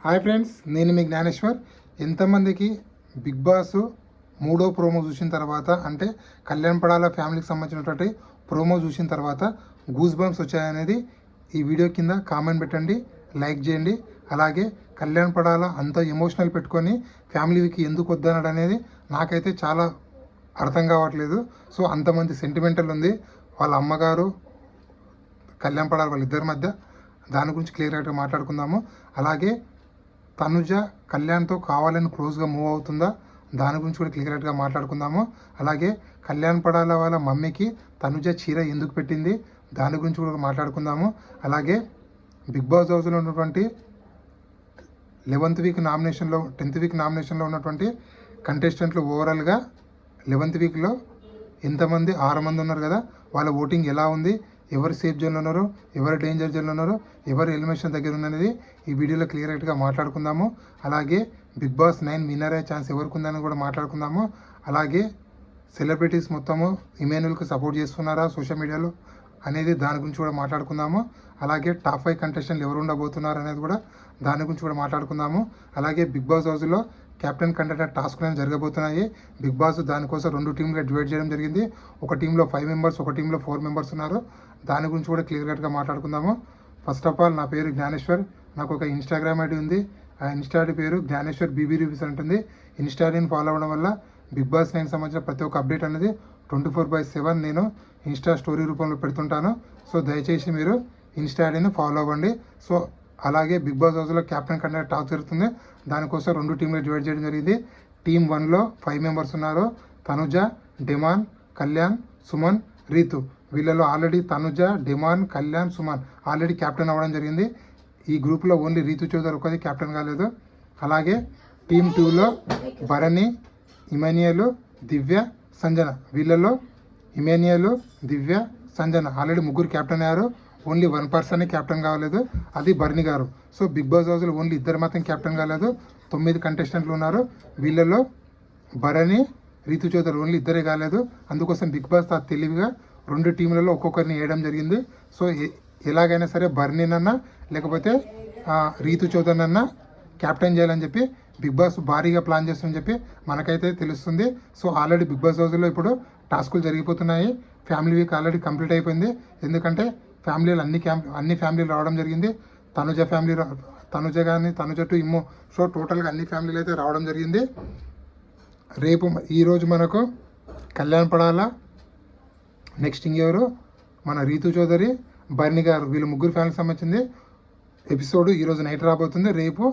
Hi friends, నేను మీ జ్ఞానేశ్వర్. ఎంతమందికి big boss మూడో ప్రోమో చూసిన తర్వాత, అంటే కళ్యాణ్ పడాల ఫ్యామిలీకి సంబంధించినటువంటి ప్రోమో చూసిన తర్వాత గూస్ బంప్స్ వచ్చాయనేది ఈ వీడియో కింద కామెంట్ పెట్టండి, లైక్ చేయండి. అలాగే కళ్యాణ్ పడాల అంత ఎమోషనల్ పెట్టుకొని ఫ్యామిలీకి ఎందుకు వద్దన్నాడు అనేది నాకైతే చాలా అర్థం కావట్లేదు. సో అంతమంది సెంటిమెంటల్ ఉంది వాళ్ళ అమ్మగారు కళ్యాణ్ పడాల వాళ్ళిద్దరి మధ్య. దాని గురించి క్లియర్గా మాట్లాడుకుందాము. అలాగే తనుజ కళ్యాణ్తో కావాలని క్లోజ్గా మూవ్ అవుతుందా, దాని గురించి కూడా క్లియర్గా మాట్లాడుకుందాము. అలాగే కళ్యాణ్ పడాల వాళ్ళ మమ్మీకి తనుజ చీర ఎందుకు పెట్టింది, దాని గురించి కూడా మాట్లాడుకుందాము. అలాగే బిగ్ బాస్ హౌస్లో ఉన్నటువంటి 11th వీక్ నామినేషన్లో 10th వీక్ నామినేషన్లో ఉన్నటువంటి కంటెస్టెంట్లు ఓవరాల్గా 11th వీక్లో ఎంతమంది 6 మంది ఉన్నారు కదా, వాళ్ళ ఓటింగ్ ఎలా ఉంది, ఎవరు సేఫ్ జోన్లో ఉన్నారో, ఎవరు డేంజర్ జోన్లో ఉన్నారో, ఎవరు ఎలిమినేషన్ దగ్గర ఉన్నది ఈ వీడియోలో క్లియర్గా మాట్లాడుకుందాము. అలాగే బిగ్ బాస్ 9 విన్నర్ అయ్యే ఛాన్స్ ఎవరికి ఉందని కూడా మాట్లాడుకుందాము. అలాగే సెలబ్రిటీస్ మొత్తము ఇమాన్యుయల్కి సపోర్ట్ చేస్తున్నారా సోషల్ మీడియాలో అనేది దాని గురించి కూడా మాట్లాడుకుందాము. అలాగే టాప్ 5 కంటెస్టెంట్లు ఎవరు ఉండబోతున్నారు అనేది కూడా దాని గురించి కూడా మాట్లాడుకుందాము. అలాగే బిగ్ బాస్ హౌస్లో కెప్టెన్ కంటెంట్ టాస్క్లు అనేవి జరగబోతున్నాయి. బిగ్ బాస్ దానికోసం 2 టీంలుగా డివైడ్ చేయడం జరిగింది. ఒక టీంలో 5 మెంబర్స్, ఒక టీంలో 4 మెంబర్స్ ఉన్నారు. దాని గురించి కూడా క్లియర్గా మాట్లాడుకుందాము. ఫస్ట్ ఆఫ్ ఆల్ నా పేరు జ్ఞానేశ్వర్. నాకు ఒక ఇన్స్టాగ్రామ్ ఐడి ఉంది. ఆ ఇన్స్టా ఐడి పేరు జ్ఞానేశ్వర్ బీబీ రివ్యూస్ ఉంటుంది. ఇన్స్టా ఐడిని ఫాలో అవ్వడం వల్ల బిగ్ బాస్ 9 సంబంధించిన ప్రతి ఒక్క అప్డేట్ అనేది 24/7 నేను ఇన్స్టా స్టోరీ రూపంలో పెడుతుంటాను. సో దయచేసి మీరు ఇన్స్టా ఐడిని ఫాలో అవ్వండి. సో అలాగే బిగ్ బాస్ హౌస్లో కెప్టెన్ కంటెంట్ టాక్ జరుగుతుంది. దానికోసం 2 టీంలు డివైడ్ చేయడం జరిగింది. టీమ్ 1లో 5 మెంబర్స్ ఉన్నారు. తనుజ, డిమాన్, కళ్యాణ్, సుమన్, రీతు. వీళ్ళలో already Tanuja, Demon, Kalyan, Suman already captain అవ్వడం జరిగింది. ఈ గ్రూప్లో ఓన్లీ రీతు చౌదరి ఒకది క్యాప్టెన్ కాలేదు. అలాగే టీమ్ 2లో భరణి, ఇమాన్యుయల్, దివ్య, సంజన. వీళ్ళలో Emmanuel, Divya, Sanjana already 3 captain అయ్యారు. ఓన్లీ 1 పర్సన్ క్యాప్టెన్ కాలేదు, అది Bharani garu. So Bigg Boss హౌస్లో ఓన్లీ 2 మాత్రం క్యాప్టెన్ కాలేదు. 9 కంటెస్టెంట్లు ఉన్నారు. వీళ్ళలో భరణి, రీతు చౌదరి ఓన్లీ 2 కాలేదు. అందుకోసం బిగ్ బాస్ తెలివిగా 2 టీంలలో ఒక్కొక్కరిని వేయడం జరిగింది. సో ఎలాగైనా సరే భరణినన్నా లేకపోతే రీతు చౌదరినన్నా క్యాప్టెన్ చేయాలని చెప్పి బిగ్ బాస్ భారీగా ప్లాన్ చేస్తుందని చెప్పి మనకైతే తెలుస్తుంది. సో ఆల్రెడీ బిగ్ బాస్ హౌస్లో ఇప్పుడు టాస్కులు జరిగిపోతున్నాయి. ఫ్యామిలీ వీక్ ఆల్రెడీ కంప్లీట్ అయిపోయింది. ఎందుకంటే ఫ్యామిలీలు అన్ని ఫ్యామిలీలు రావడం జరిగింది. తనుజ ఫ్యామిలీ, తనుజ కానీ, తనుజ టు ఇమ్మో, సో టోటల్గా అన్ని ఫ్యామిలీలు అయితే రావడం జరిగింది. రేపు ఈరోజు మనకు కళ్యాణ్ పడాల, నెక్స్ట్ ఇంకెవరు మన రీతు చౌదరి, బర్ని గారు, వీళ్ళు 3 ఫ్యామిలీకి సంబంధించింది ఎపిసోడ్ ఈరోజు నైట్ రాబోతుంది. రేపు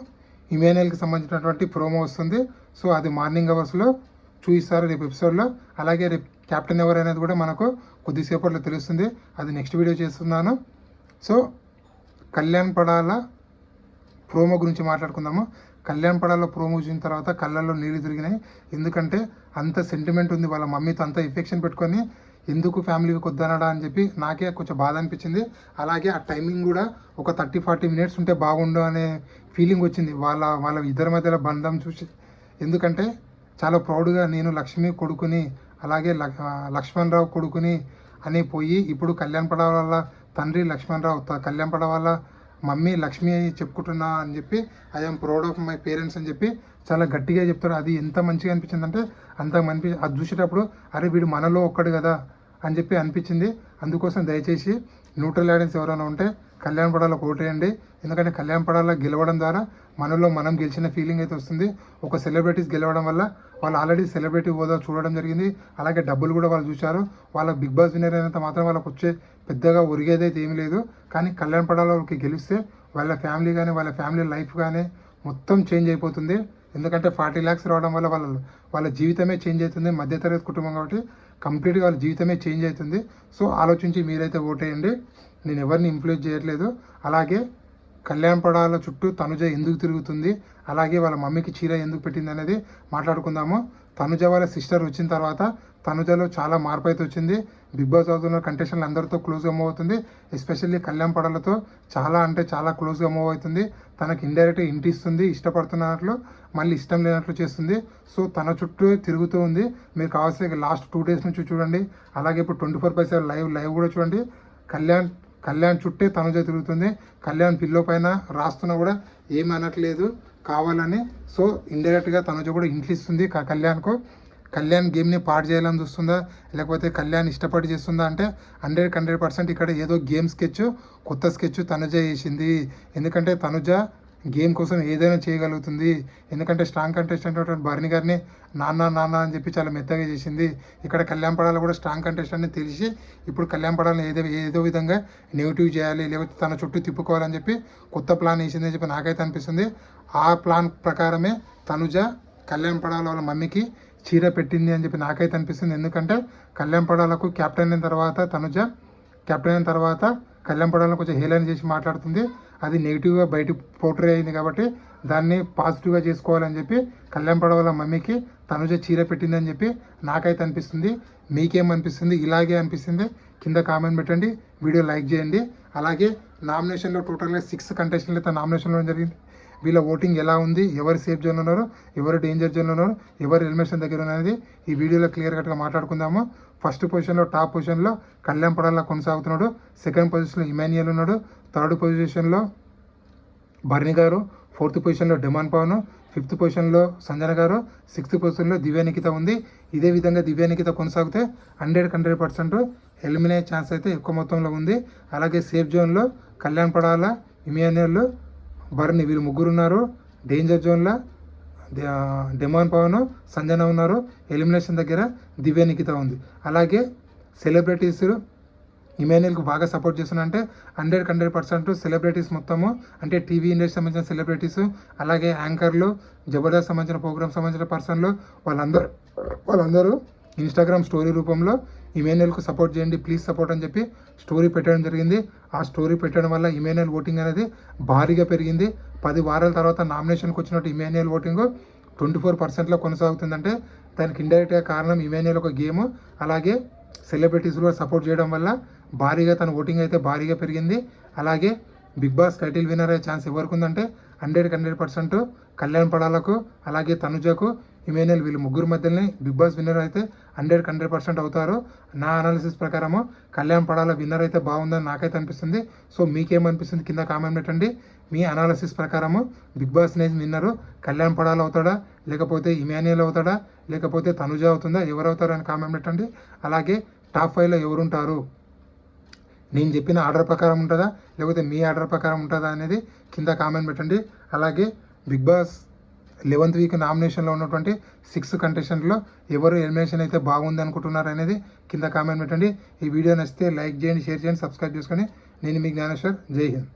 ఇమాన్యుయల్కి సంబంధించినటువంటి ప్రోమో వస్తుంది. సో అది మార్నింగ్ అవర్స్లో చూపిస్తారు రేపు ఎపిసోడ్లో. అలాగే రేపు క్యాప్టెన్ ఎవరు అనేది కూడా మనకు కొద్దిసేపట్లో తెలుస్తుంది. అది నెక్స్ట్ వీడియో చేస్తున్నాను. సో కళ్యాణ్ పడాల ప్రోమో గురించి మాట్లాడుకుందాము. కళ్యాణ్ పడాల ప్రోమో చూసిన తర్వాత కళ్ళల్లో నీళ్ళు తిరిగినాయి. ఎందుకంటే అంత సెంటిమెంట్ ఉంది వాళ్ళ మమ్మీతో, అంత ఎఫెక్షన్ పెట్టుకొని ఎందుకు ఫ్యామిలీకి వద్దనడా అని చెప్పి నాకే కొంచెం బాధ అనిపించింది. అలాగే ఆ టైమింగ్ కూడా ఒక 30-40 మినిట్స్ ఉంటే బాగుండు అనే ఫీలింగ్ వచ్చింది వాళ్ళ ఇద్దరి మధ్యలో బంధం చూసి. ఎందుకంటే చాలా ప్రౌడ్గా నేను లక్ష్మి కొడుకుని, అలాగే లక్ష్మణరావు కొడుకుని అని పోయి ఇప్పుడు కళ్యాణ్ పడాల వాళ్ళ తండ్రి లక్ష్మణరావు, కళ్యాణ్ పడాల వాళ్ళ మమ్మీ లక్ష్మి చెప్పుకుంటున్నా అని చెప్పి I'm proud of my parents అని చెప్పి చాలా గట్టిగా చెప్తారు. అది ఎంత మంచిగా అనిపించింది అంటే అది చూసేటప్పుడు అరే వీడు మనలో ఒక్కడు కదా అని చెప్పి అనిపించింది. అందుకోసం దయచేసి న్యూట్రల్ ఆడియన్స్ ఎవరైనా ఉంటే కళ్యాణ్ పడాలకు ఓటేయండి. ఎందుకంటే కళ్యాణ్ పడాల గెలవడం ద్వారా మనలో మనం గెలిచిన ఫీలింగ్ అయితే వస్తుంది. ఒక సెలబ్రిటీస్ గెలవడం వల్ల వాళ్ళు ఆల్రెడీ సెలబ్రిటీ హోదా చూడడం జరిగింది. అలాగే డబ్బులు కూడా వాళ్ళు చూశారు. వాళ్ళ బిగ్ బాస్ విన్నర్ అయినంత మాత్రం వాళ్ళకి వచ్చే పెద్దగా ఒరిగేదైతే ఏమీ లేదు. కానీ కళ్యాణ్ పడాల వాళ్ళకి గెలిస్తే వాళ్ళ ఫ్యామిలీ కానీ, వాళ్ళ ఫ్యామిలీ లైఫ్ కానీ మొత్తం చేంజ్ అయిపోతుంది. ఎందుకంటే 40 lakhs రావడం వల్ల వాళ్ళ జీవితమే చేంజ్ అవుతుంది. మధ్యతరగతి కుటుంబం కాబట్టి కంప్లీట్గా వాళ్ళ జీవితమే చేంజ్ అవుతుంది. సో ఆలోచించి మీరైతే ఓటేయండి. నేను ఎవరిని ఇన్ఫ్లుయెన్స్ చేయట్లేదు. అలాగే కళ్యాణ్ పడాల చుట్టూ తనుజ ఎందుకు తిరుగుతుంది, అలాగే వాళ్ళ మమ్మీకి చీర ఎందుకు పెట్టింది అనేది మాట్లాడుకుందాము. తనుజ వాళ్ళ సిస్టర్ వచ్చిన తర్వాత తనుజలో చాలా మార్పు అయితే వచ్చింది. బిగ్ బాస్ హౌస్లో కంటెస్టెంట్లు అందరితో క్లోజ్గా మూవ్ అవుతుంది. ఎస్పెషల్లీ కళ్యాణ్ పడాలతో చాలా అంటే చాలా క్లోజ్గా మూవ్ అవుతుంది. తనకి ఇండైరెక్ట్గా ఇంటి ఇస్తుంది, ఇష్టపడుతున్నట్లు మళ్ళీ ఇష్టం లేనట్లు చేస్తుంది. సో తన చుట్టూ తిరుగుతూ ఉంది. మీరు కావాల్సిన లాస్ట్ 2 days నుంచి చూడండి. అలాగే ఇప్పుడు 24/7 లైవ్ కూడా చూడండి. కళ్యాణ్ చుట్టే తనుజ తిరుగుతుంది. కళ్యాణ్ పిల్లో పైన రాస్తున్నా కూడా ఏమి అనట్లేదు కావాలని. సో ఇండైరెక్ట్గా తనుజ కూడా ఇంట్లో ఇస్తుంది కళ్యాణ్కు. కళ్యాణ్ గేమ్ని పాడు చేయాలని చూస్తుందా లేకపోతే కళ్యాణ్ ఇష్టపడి చేస్తుందా అంటే 100% ఇక్కడ ఏదో గేమ్ స్కెచ్, కొత్త స్కెచ్ తనుజ చేసింది. ఎందుకంటే తనుజ గేమ్ కోసం ఏదైనా చేయగలుగుతుంది. ఎందుకంటే స్ట్రాంగ్ కంటెస్టెంట్ భరణి గారిని నాన్న అని చెప్పి చాలా మెత్తగా చేసింది. ఇక్కడ కళ్యాణ్ పడాల కూడా స్ట్రాంగ్ కంటెస్టెంట్ అని తెలిసి ఇప్పుడు కళ్యాణ్ పడాలని ఏదో విధంగా నెగిటివ్ చేయాలి లేకపోతే తన చుట్టూ తిప్పుకోవాలని చెప్పి కొత్త ప్లాన్ వేసిందని చెప్పి నాకైతే అనిపిస్తుంది. ఆ ప్లాన్ ప్రకారమే తనుజ కళ్యాణ్ పడాల వాళ్ళ మమ్మీకి చీర పెట్టింది అని చెప్పి నాకైతే అనిపిస్తుంది. ఎందుకంటే కళ్యాణ్ పడాలకు కెప్టెన్ అయిన తర్వాత తనుజ కళ్యాణ్ పడాలను కొంచెం హేళన చేసి మాట్లాడుతుంది. అది నెగిటివ్గా బయట పోర్ట్రే అయింది కాబట్టి దాన్ని పాజిటివ్గా చేసుకోవాలని చెప్పి కళ్యాణ్ పడాల మమ్మీకి తనుజ చీర పెట్టిందని చెప్పి నాకైతే అనిపిస్తుంది. మీకేమనిపిస్తుంది? ఇలాగే అనిపిస్తుంది కింద కామెంట్ పెట్టండి, వీడియో లైక్ చేయండి. అలాగే నామినేషన్లో టోటల్గా 6 కంటెస్టెంట్లు అయితే నామినేషన్లో జరిగింది. వీళ్ళ ఓటింగ్ ఎలా ఉంది, ఎవరు సేఫ్ జోన్లో ఉన్నారు, ఎవరు డేంజర్ జోన్లో ఉన్నారు, ఎవరు ఎలిమినేషన్ దగ్గర ఉన్నది ఈ వీడియోలో క్లియర్ కట్గా మాట్లాడుకుందాము. ఫస్ట్ పొజిషన్లో టాప్ పొజిషన్లో కళ్యాణ్ పడాల కొనసాగుతున్నాడు. సెకండ్ పొజిషన్లో ఇమాన్యుయల్ ఉన్నాడు. థర్డ్ పొజిషన్లో భరణి గారు. ఫోర్త్ పొజిషన్లో డిమాండ్ పవన్. ఫిఫ్త్ పొజిషన్లో సంజన గారు. సిక్స్త్ పొజిషన్లో దివ్యానికిత ఉంది. ఇదే విధంగా దివ్యానికిత కొనసాగితే 100% ఎలిమినేట్ ఛాన్స్ అయితే ఎక్కువ మొత్తంలో ఉంది. అలాగే సేఫ్ జోన్లో కళ్యాణ్ పడాల, ఇమాన్యుయల్, భరణి వీళ్ళు ముగ్గురు ఉన్నారు. డేంజర్ జోన్లో డిమాండ్ పవన్, సంజన ఉన్నారు. ఎలిమినేషన్ దగ్గర దివ్యానికిత ఉంది. అలాగే సెలబ్రిటీస్ ఇమాన్యుయల్కి బాగా సపోర్ట్ చేస్తున్నా అంటే 100% సెలబ్రిటీస్ మొత్తము అంటే టీవీ ఇండస్ట్రీ సంబంధించిన సెలబ్రిటీస్, అలాగే యాంకర్లు, జబర్దస్త్ సంబంధించిన ప్రోగ్రామ్ సంబంధించిన పర్సన్లు వాళ్ళందరూ ఇన్స్టాగ్రామ్ స్టోరీ రూపంలో ఇమాన్యుయల్కు సపోర్ట్ చేయండి ప్లీజ్ సపోర్ట్ అని చెప్పి స్టోరీ పెట్టడం జరిగింది. ఆ స్టోరీ పెట్టడం వల్ల ఇమాన్యుయల్ ఓటింగ్ అనేది భారీగా పెరిగింది. 10 వారాల తర్వాత నామినేషన్కి వచ్చినట్టు ఇమాన్యుయల్ ఓటింగ్ 24%లో కొనసాగుతుందంటే దానికి ఇండైరెక్ట్గా కారణం ఇమాన్యుయల్ ఒక గేమ్, అలాగే సెలబ్రిటీస్ కూడా సపోర్ట్ చేయడం వల్ల భారీగా తన ఓటింగ్ అయితే భారీగా పెరిగింది. అలాగే బిగ్ బాస్ టైటిల్ విన్నర్ అయ్యే ఛాన్స్ ఎవరికి ఉందంటే 100% కళ్యాణ్ పడాలకు, అలాగే తనుజకు, ఇమాన్యుయల్ వీళ్ళు ముగ్గురు మధ్యలోనే బిగ్ బాస్ విన్నర్ అయితే 100% అవుతారు. నా అనాలిసిస్ ప్రకారము కళ్యాణ్ పడాల విన్నర్ అయితే బాగుందని నాకైతే అనిపిస్తుంది. సో మీకేమనిపిస్తుంది కింద కామెంట్ పెట్టండి. మీ అనాలిసిస్ ప్రకారము బిగ్ బాస్ నేజ్ విన్నరు కళ్యాణ్ పడాల అవుతాడా, లేకపోతే ఇమాన్యుయల్ అవుతాడా, లేకపోతే తనుజ అవుతుందా, ఎవరు అవుతారు అని కామెంట్ పెట్టండి. అలాగే టాప్ 5లో ఎవరుంటారు, నేను చెప్పిన ఆర్డర్ ప్రకారం ఉంటుందా లేకపోతే మీ ఆర్డర్ ప్రకారం ఉంటుందా అనేది కింద కామెంట్ పెట్టండి. అలాగే బిగ్ బాస్ 11th వీక్ నామినేషన్లో ఉన్నటువంటి 6 కంటెస్టెంట్లో ఎవరు ఎలిమినేషన్ అయితే బాగుంది అనుకుంటున్నారు అనేది కింద కామెంట్ పెట్టండి. ఈ వీడియో నచ్చితే లైక్ చేయండి, షేర్ చేయండి, సబ్స్క్రైబ్ చేసుకొని నేను మీ జ్ఞానేశ్వర్. జై హింద్.